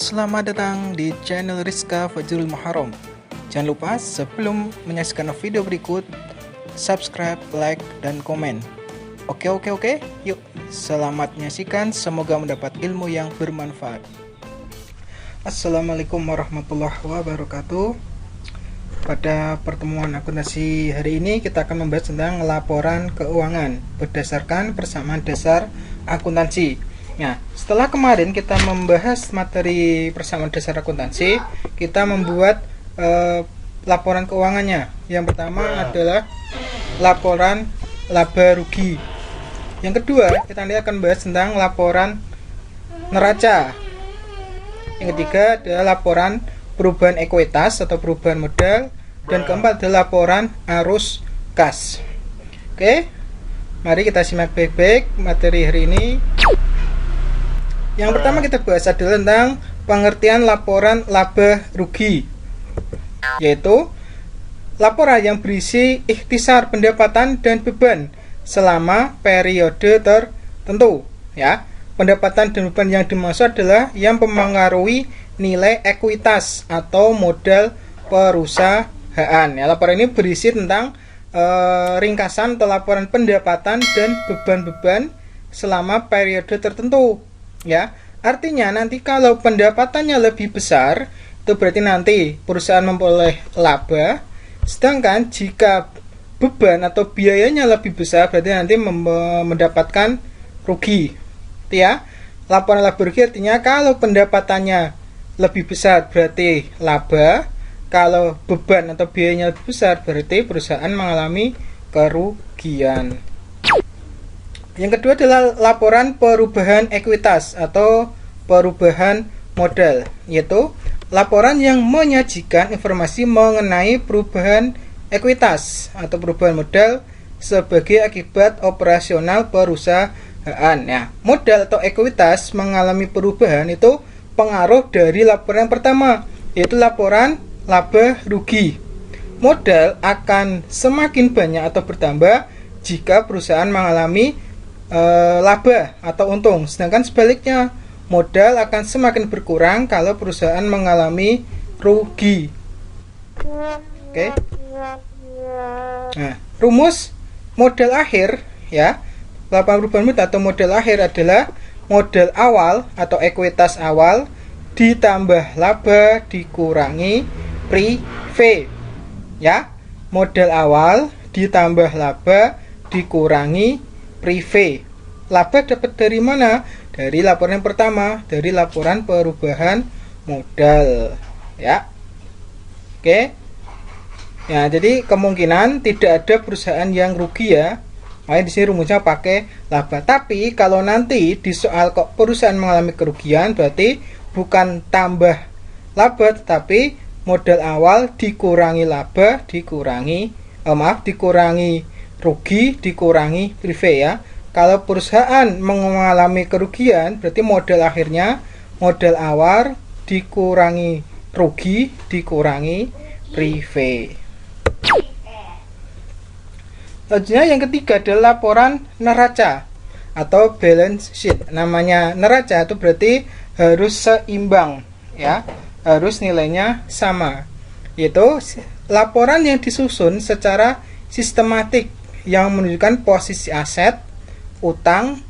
Selamat datang di channel Rizka Fajrul Muharram. Jangan lupa sebelum menyaksikan video berikut, subscribe, like, dan komen. Oke, yuk selamat menyaksikan, semoga mendapat ilmu yang bermanfaat. Assalamualaikum warahmatullahi wabarakatuh. Pada pertemuan akuntansi hari ini kita akan membahas tentang laporan keuangan berdasarkan persamaan dasar akuntansi. Nah, setelah kemarin kita membahas materi persamaan dasar akuntansi, kita membuat laporan keuangannya. Yang pertama adalah laporan laba rugi. Yang kedua, kita nanti akan bahas tentang laporan neraca. Yang ketiga adalah laporan perubahan ekuitas atau perubahan modal. Dan keempat adalah laporan arus kas. Oke, mari kita simak baik-baik materi hari ini. Yang pertama kita bahas adalah tentang pengertian laporan laba rugi, yaitu laporan yang berisi ikhtisar pendapatan dan beban selama periode tertentu. Ya, pendapatan dan beban yang dimaksud adalah yang mempengaruhi nilai ekuitas atau modal perusahaan. Ya, laporan ini berisi tentang ringkasan atau laporan pendapatan dan beban-beban selama periode tertentu. Ya, artinya nanti kalau pendapatannya lebih besar, itu berarti nanti perusahaan memperoleh laba. Sedangkan jika beban atau biayanya lebih besar, berarti nanti mendapatkan rugi. Ya, laporan laba rugi artinya kalau pendapatannya lebih besar berarti laba, kalau beban atau biayanya lebih besar berarti perusahaan mengalami kerugian. Yang kedua adalah laporan perubahan ekuitas atau perubahan modal, yaitu laporan yang menyajikan informasi mengenai perubahan ekuitas atau perubahan modal sebagai akibat operasional perusahaan. Nah, modal atau ekuitas mengalami perubahan itu pengaruh dari laporan yang pertama, yaitu laporan laba rugi. Modal akan semakin banyak atau bertambah jika perusahaan mengalami laba atau untung, sedangkan sebaliknya modal akan semakin berkurang kalau perusahaan mengalami rugi. Oke. Nah, rumus modal akhir, ya, laporan perubahan modal atau modal akhir adalah modal awal atau ekuitas awal ditambah laba dikurangi prive. Ya, modal awal ditambah laba dikurangi prive. Laba dapat dari mana? Dari laporan yang pertama, dari laporan perubahan modal. Ya. Oke. Ya, jadi kemungkinan tidak ada perusahaan yang rugi ya. Makanya di sini rumusnya pakai laba. Tapi kalau nanti di soal kok perusahaan mengalami kerugian, berarti bukan tambah laba tetapi modal awal dikurangi laba dikurangi rugi dikurangi prive ya. Kalau perusahaan mengalami kerugian berarti modal akhirnya modal awal dikurangi rugi dikurangi prive. Selanjutnya yang ketiga adalah laporan neraca atau balance sheet. Namanya neraca itu berarti harus seimbang ya, harus nilainya sama. Yaitu laporan yang disusun secara sistematik yang menunjukkan posisi aset, utang,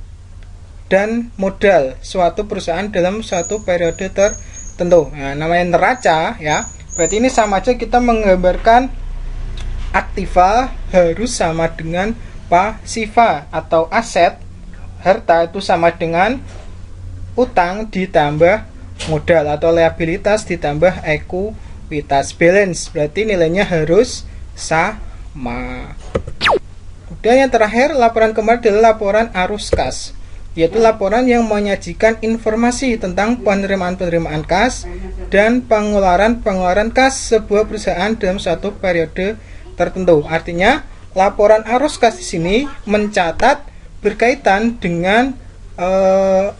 dan modal suatu perusahaan dalam suatu periode tertentu. Nah, namanya neraca ya. Berarti ini sama aja kita menggambarkan aktiva harus sama dengan pasiva atau aset harta itu sama dengan utang ditambah modal atau liabilitas ditambah ekuitas. Balance berarti nilainya harus sama. Dan yang terakhir, laporan kemarin adalah laporan arus kas, yaitu laporan yang menyajikan informasi tentang penerimaan-penerimaan kas dan pengeluaran-pengeluaran kas sebuah perusahaan dalam suatu periode tertentu. Artinya, laporan arus kas di sini mencatat berkaitan dengan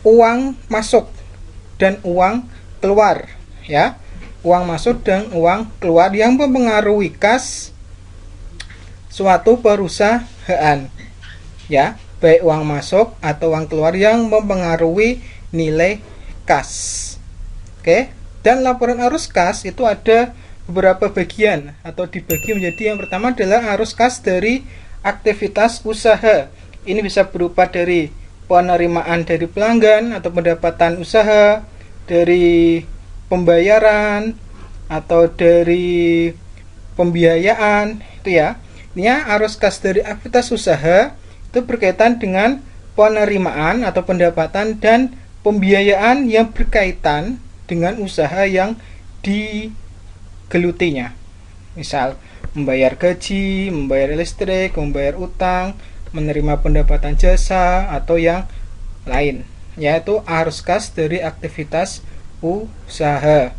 uang masuk dan uang keluar, ya, uang masuk dan uang keluar yang mempengaruhi kas suatu perusahaan, ya, baik uang masuk atau uang keluar yang mempengaruhi nilai kas. Oke, dan laporan arus kas itu ada beberapa bagian atau dibagi menjadi, yang pertama adalah arus kas dari aktivitas usaha. Ini bisa berupa dari penerimaan dari pelanggan atau pendapatan usaha, dari pembayaran atau dari pembiayaan, itu ya. Ini arus kas dari aktivitas usaha itu berkaitan dengan penerimaan atau pendapatan dan pembiayaan yang berkaitan dengan usaha yang digelutinya. Misal membayar gaji, membayar listrik, membayar utang, menerima pendapatan jasa atau yang lain, yaitu arus kas dari aktivitas usaha.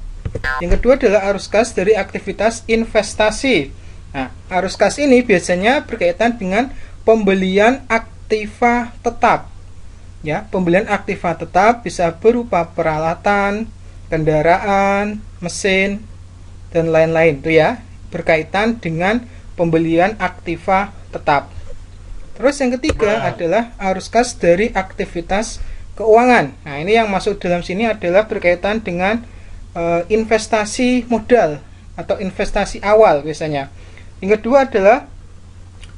Yang kedua adalah arus kas dari aktivitas investasi. Nah, arus kas ini biasanya berkaitan dengan pembelian aktiva tetap. Ya, pembelian aktiva tetap bisa berupa peralatan, kendaraan, mesin, dan lain-lain, itu ya, berkaitan dengan pembelian aktiva tetap. Terus yang ketiga adalah arus kas dari aktivitas keuangan. Nah, ini yang masuk dalam sini adalah berkaitan dengan investasi modal atau investasi awal biasanya. Yang kedua adalah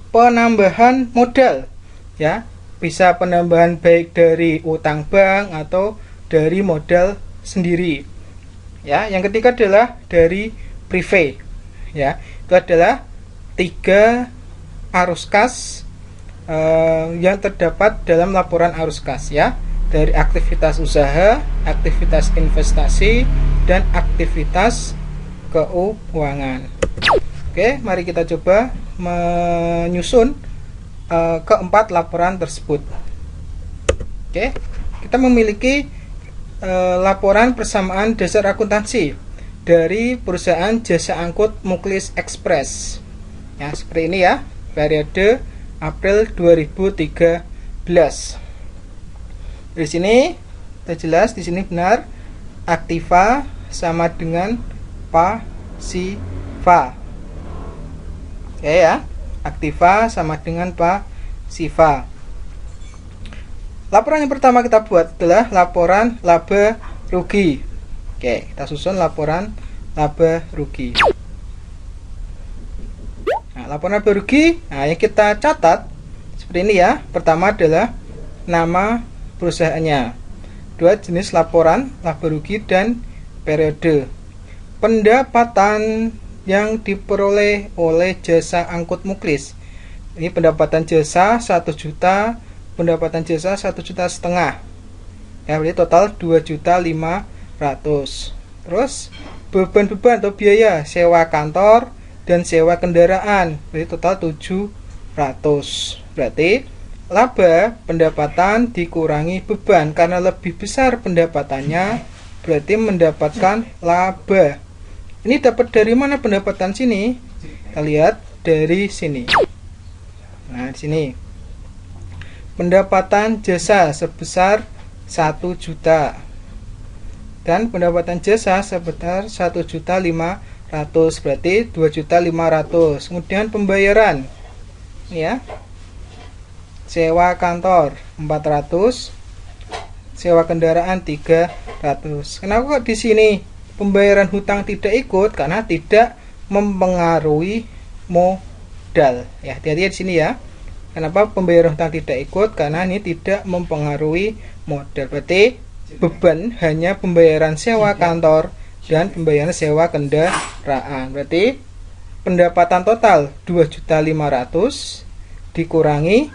penambahan modal, ya, bisa penambahan baik dari utang bank atau dari modal sendiri. Ya, yang ketiga adalah dari privé. Ya, itu adalah 3 arus kas yang terdapat dalam laporan arus kas, ya, dari aktivitas usaha, aktivitas investasi, dan aktivitas keuangan. Oke, mari kita coba menyusun keempat laporan tersebut. Oke, kita memiliki laporan persamaan dasar akuntansi dari perusahaan jasa angkut Muklis Express. Ya, seperti ini ya, periode April 2013. Di sini kita jelas, di sini benar aktiva sama dengan pasiva. Oke ya, aktiva sama dengan pasiva. Laporan yang pertama kita buat adalah laporan laba rugi. Oke, kita susun laporan laba rugi. Nah, laporan laba rugi, nah, yang kita catat seperti ini ya. Pertama adalah nama perusahaannya. Dua, jenis laporan laba rugi dan periode. Pendapatan yang diperoleh oleh jasa angkut Muklis. Ini pendapatan jasa 1 juta, pendapatan jasa 1,5 juta. Ya, berarti total 2.500.000. Terus beban-beban atau biaya sewa kantor dan sewa kendaraan, berarti total 700. Berarti laba pendapatan dikurangi beban, karena lebih besar pendapatannya berarti mendapatkan laba. Ini dapat dari mana pendapatan sini? Kita lihat dari sini. Nah, di sini pendapatan jasa sebesar 1 juta dan pendapatan jasa sebesar 1.500.000, berarti 2.500.000. Kemudian pembayaran, ya, sewa kantor 400, sewa kendaraan 300. Kenapa kok di sini pembayaran hutang tidak ikut? Karena tidak mempengaruhi modal. Ya, hati-hati di sini ya. Kenapa pembayaran hutang tidak ikut? Karena ini tidak mempengaruhi modal. Berarti beban hanya pembayaran sewa kantor dan pembayaran sewa kendaraan. Berarti pendapatan total 2.500.000 dikurangi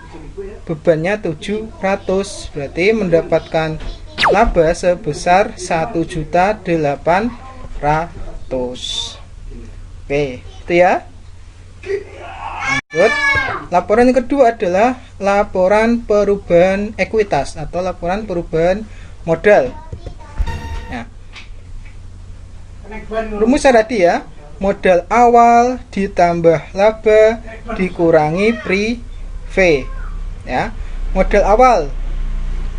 bebannya 700, berarti mendapatkan laba sebesar 1.800.000. Oke, itu ya. Lanjut. Laporan yang kedua adalah laporan perubahan ekuitas atau laporan perubahan modal. Nah, rumus tadi ya, modal awal ditambah laba dikurangi privé. Ya, modal awal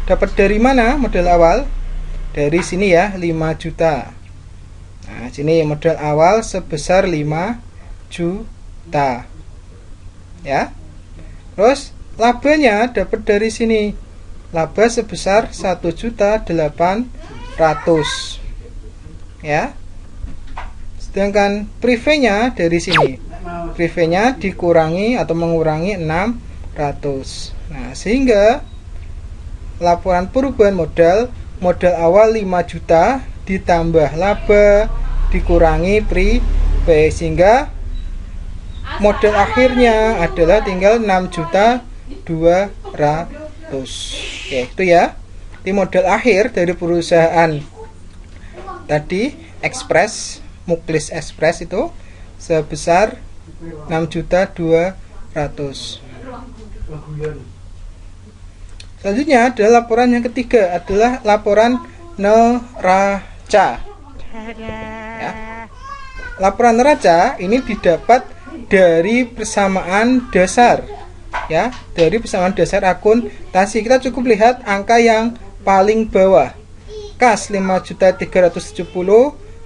dapat dari mana? Modal awal dari sini ya, 5 juta. Nah, sini modal awal sebesar 5 juta. Ya. Terus labanya dapat dari sini. Laba sebesar 1.800.000. ya. Sedangkan prive-nya dari sini, prive-nya dikurangi atau mengurangi 600. Nah, sehingga laporan perubahan modal awal 5 juta ditambah laba dikurangi prive, sehingga modal akhirnya adalah tinggal 6.200.000. Oke, itu ya. Di modal akhir dari perusahaan tadi Express, Muklis Express itu sebesar 6.200.000. Selanjutnya adalah laporan yang ketiga, adalah laporan neraca. Ya. Laporan neraca ini didapat dari persamaan dasar, ya, dari persamaan dasar akuntansi. Kita cukup lihat angka yang paling bawah. Kas 5.370.000,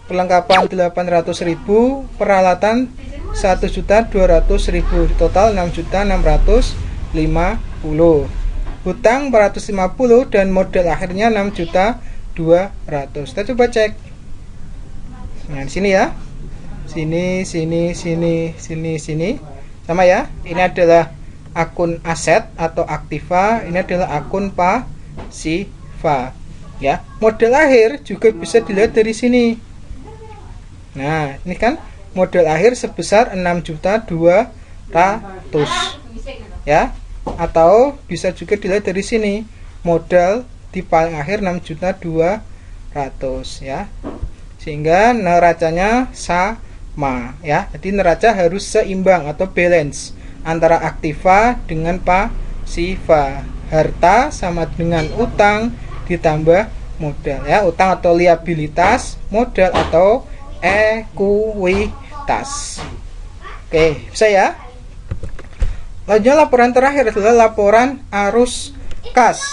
perlengkapan 800.000, peralatan 1.200.000, total 6.650.000. Hutang 450 dan modal akhirnya 6.200.000. Kita coba cek. Nah, di sini ya. Sini. Sama ya. Ini adalah akun aset atau aktiva, ini adalah akun pasiva. Ya, modal akhir juga bisa dilihat dari sini. Nah, ini kan modal akhir sebesar 6.200.000, ya. Atau bisa juga dilihat dari sini, modal di paling akhir 6.200.000, ya. Sehingga neracanya sama, ya. Jadi neraca harus seimbang atau balance antara aktiva dengan pasiva. Harta sama dengan utang ditambah modal, ya. Utang atau liabilitas, modal atau ekuitas. Oke, bisa ya. Lanjut, laporan terakhir adalah laporan arus kas.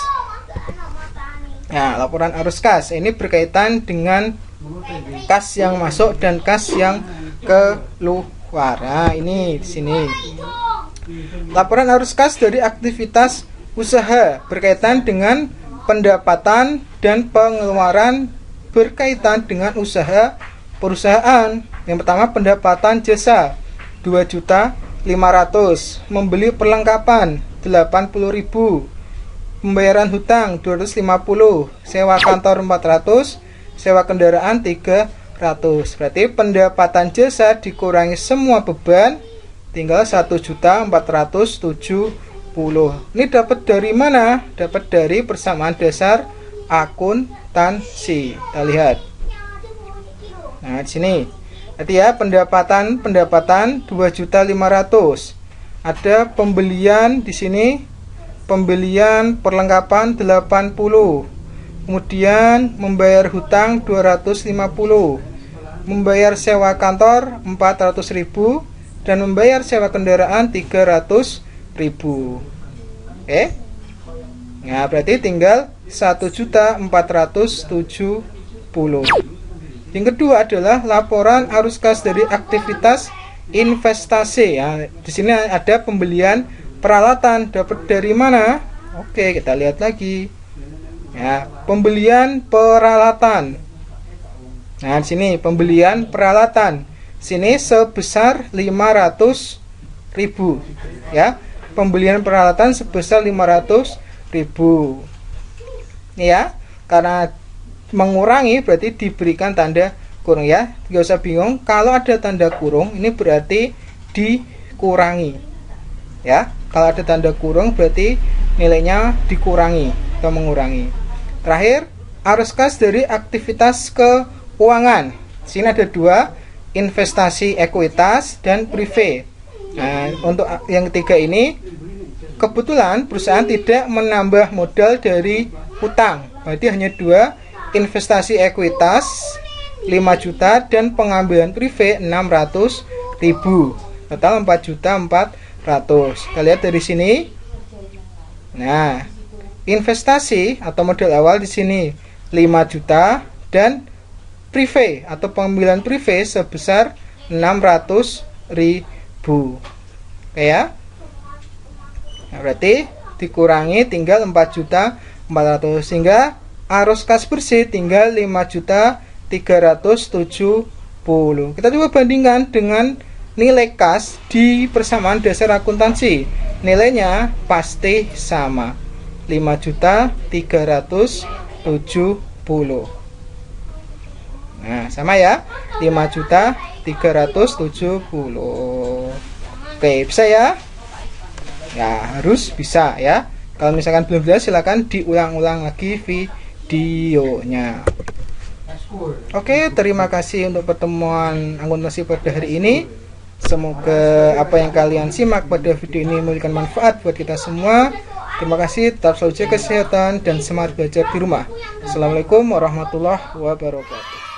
Nah, laporan arus kas ini berkaitan dengan kas yang masuk dan kas yang keluar. Nah, ini di sini. Laporan arus kas dari aktivitas usaha berkaitan dengan pendapatan dan pengeluaran berkaitan dengan usaha perusahaan. Yang pertama, pendapatan jasa 2.500.000, membeli perlengkapan 80.000, pembayaran hutang 250, sewa kantor 400, sewa kendaraan 300. Berarti pendapatan jasa dikurangi semua beban, tinggal 1.470.000. Ini dapat dari mana? Dapat dari persamaan dasar akuntansi. Kita lihat. Nah, di sini. Berarti ya, pendapatan 2.500.000. Ada pembelian di sini. Pembelian perlengkapan 80. Kemudian membayar hutang 250. Membayar sewa kantor 400.000 dan membayar sewa kendaraan 300.000. Nah, berarti tinggal 1.470.000. Yang kedua adalah laporan arus kas dari aktivitas investasi. Ya, di sini ada pembelian peralatan. Dapat dari mana? Oke, kita lihat lagi. Ya, pembelian peralatan. Nah, di sini pembelian peralatan. Sini sebesar 500.000. Ya. Pembelian peralatan sebesar 500.000. Ya, karena mengurangi berarti diberikan tanda kurung, ya. Tidak usah bingung, kalau ada tanda kurung ini berarti dikurangi. Ya, kalau ada tanda kurung berarti nilainya dikurangi atau mengurangi. Terakhir, arus kas dari aktivitas keuangan. Di sini ada dua, investasi ekuitas dan prive. Nah, untuk yang ketiga ini kebetulan perusahaan tidak menambah modal dari utang. Berarti hanya dua, investasi ekuitas 5 juta dan pengambilan prive 600.000. Total 4.400.000. Kita lihat dari sini. Nah, investasi atau modal awal di sini 5 juta dan prive atau pengambilan prive sebesar 600.000. Oke ya. Nah, berarti dikurangi tinggal 4.400.000, sehingga arus kas bersih tinggal 5.500.000 370. Kita coba bandingkan dengan nilai kas di persamaan dasar akuntansi. Nilainya pasti sama, 5.370. Nah, sama ya, 5.370. Oke, bisa ya? Ya, harus bisa ya. Kalau misalkan belum bisa, silakan diulang-ulang lagi videonya. Oke, terima kasih untuk pertemuan akuntansi pada hari ini. Semoga apa yang kalian simak pada video ini memberikan manfaat buat kita semua. Terima kasih, tetap selalu jaga kesehatan dan semangat belajar di rumah. Assalamualaikum warahmatullahi wabarakatuh.